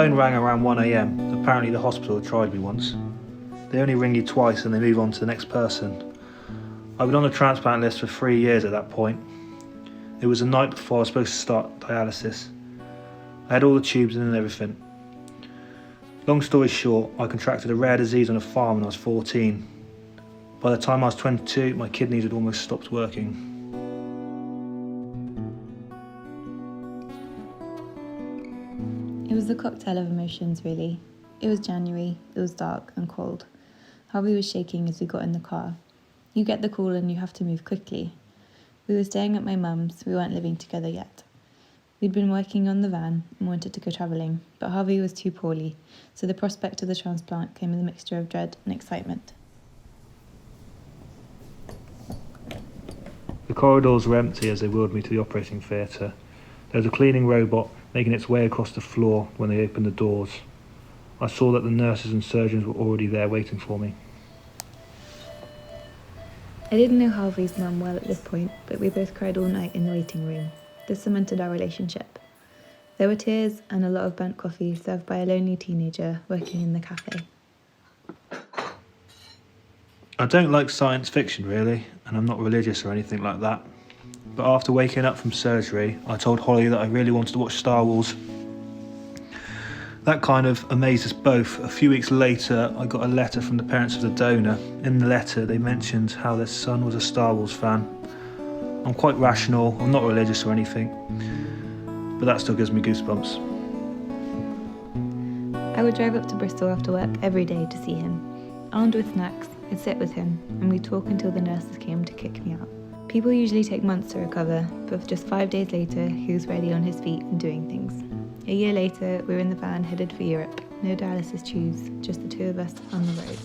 phone rang around 1 a.m. Apparently the hospital had tried me once. They only ring you twice and they move on to the next person. I'd been on the transplant list for 3 years at that point. It was the night before I was supposed to start dialysis. I had all the tubes in and everything. Long story short, I contracted a rare disease on a farm when I was 14. By the time I was 22, my kidneys had almost stopped working. It was a cocktail of emotions, really. It was January, it was dark and cold. Harvey was shaking as we got in the car. You get the call and you have to move quickly. We were staying at my mum's, we weren't living together yet. We'd been working on the van and wanted to go travelling, but Harvey was too poorly, so the prospect of the transplant came with a mixture of dread and excitement. The corridors were empty as they wheeled me to the operating theatre. There was a cleaning robot making its way across the floor when they opened the doors. I saw that the nurses and surgeons were already there waiting for me. I didn't know Harvey's mum well at this point, but we both cried all night in the waiting room. This cemented our relationship. There were tears and a lot of burnt coffee served by a lonely teenager working in the cafe. I don't like science fiction really, and I'm not religious or anything like that. But after waking up from surgery, I told Holly that I really wanted to watch Star Wars. That kind of amazed us both. A few weeks later, I got a letter from the parents of the donor. In the letter, they mentioned how their son was a Star Wars fan. I'm quite rational, I'm not religious or anything, but that still gives me goosebumps. I would drive up to Bristol after work every day to see him. Armed with snacks, I'd sit with him, and we'd talk until the nurses came to kick me out. People usually take months to recover, but just 5 days later, he was ready on his feet and doing things. A year later, we were in the van headed for Europe. No dialysis tubes, just the two of us on the road.